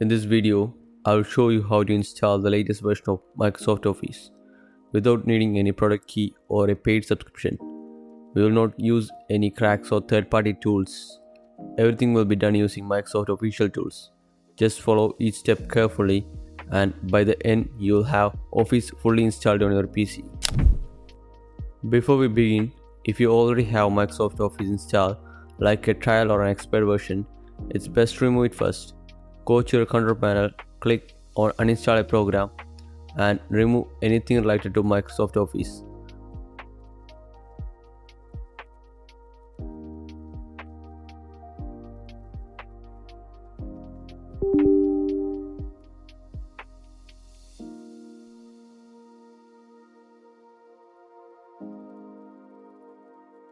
In this video, I will show you how to install the latest version of Microsoft Office without needing any product key or a paid subscription. We will not use any cracks or third-party tools. Everything will be done using Microsoft official tools. Just follow each step carefully and by the end you will have Office fully installed on your PC. Before we begin, if you already have Microsoft Office installed, like a trial or an expired version, it's best to remove it first. Go to your control panel, click on uninstall a program and remove anything related to Microsoft Office.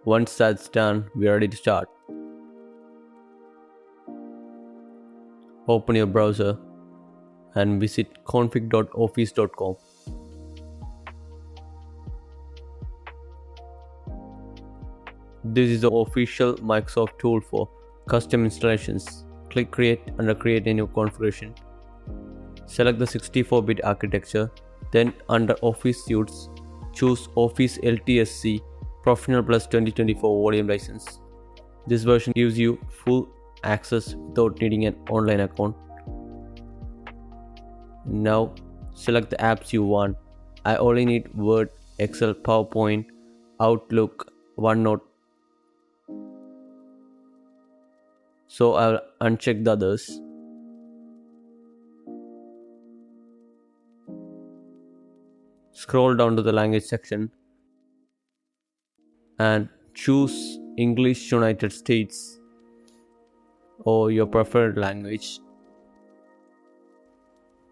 Once that's done, we are ready to start. Open your browser and visit config.office.com. This is the official Microsoft tool for custom installations. Click Create under Create a new configuration. Select the 64-bit architecture. Then under Office Suites, choose Office LTSC Professional Plus 2024 volume license. This version gives you full access without needing an online account. Now select the apps you want. I only need Word, Excel, PowerPoint, Outlook, OneNote. So I'll uncheck the others. Scroll down to the language section and choose English United States or your preferred language.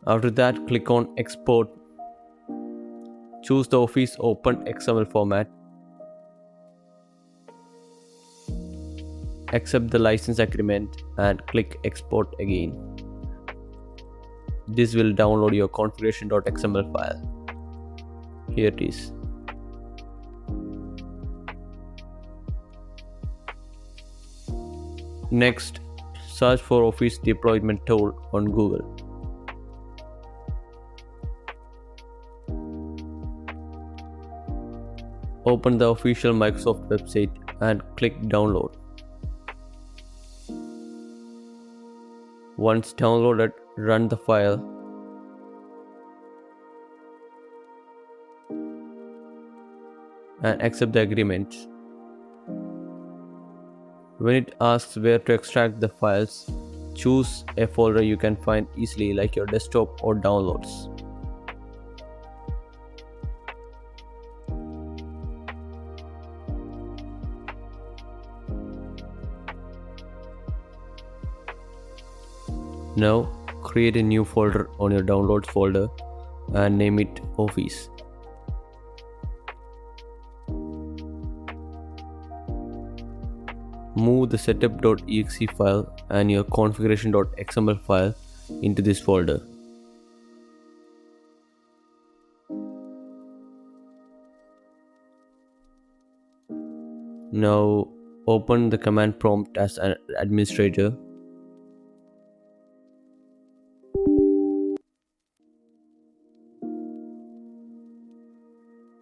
After that, click on Export. Choose the Office Open XML format. Accept the license agreement and click Export again. This will download your configuration.xml file. Here it is. Next, search for Office Deployment Tool on Google. Open the official Microsoft website and click Download. Once downloaded, run the file. And accept the agreement. When it asks where to extract the files, choose a folder you can find easily like your desktop or downloads. Now create a new folder on your downloads folder and name it Office. Move the setup.exe file and your configuration.xml file into this folder. Now open the command prompt as an administrator.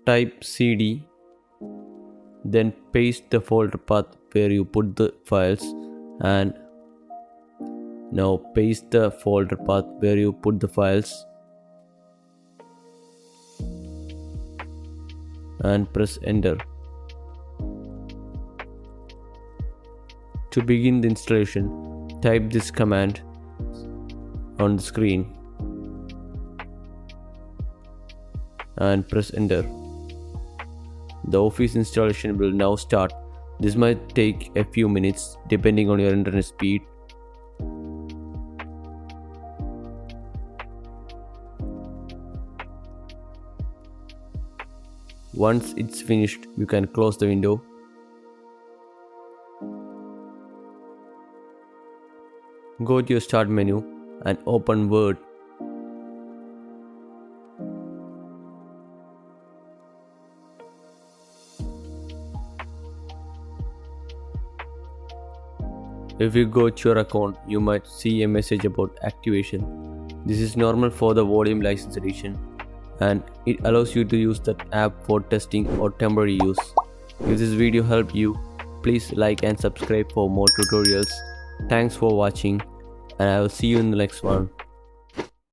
Type cd, then paste the folder path where you put the files, and now paste the folder path where you put the files and press enter. To begin the installation, type this command on the screen and press enter. The Office installation will now start. This might take a few minutes depending on your internet speed. Once it's finished, you can close the window. Go to your Start menu and open Word. If you go to your account, you might see a message about activation. This is normal for the volume license edition, and it allows you to use that app for testing or temporary use. If this video helped you, please like and subscribe for more tutorials. Thanks for watching, and I will see you in the next one.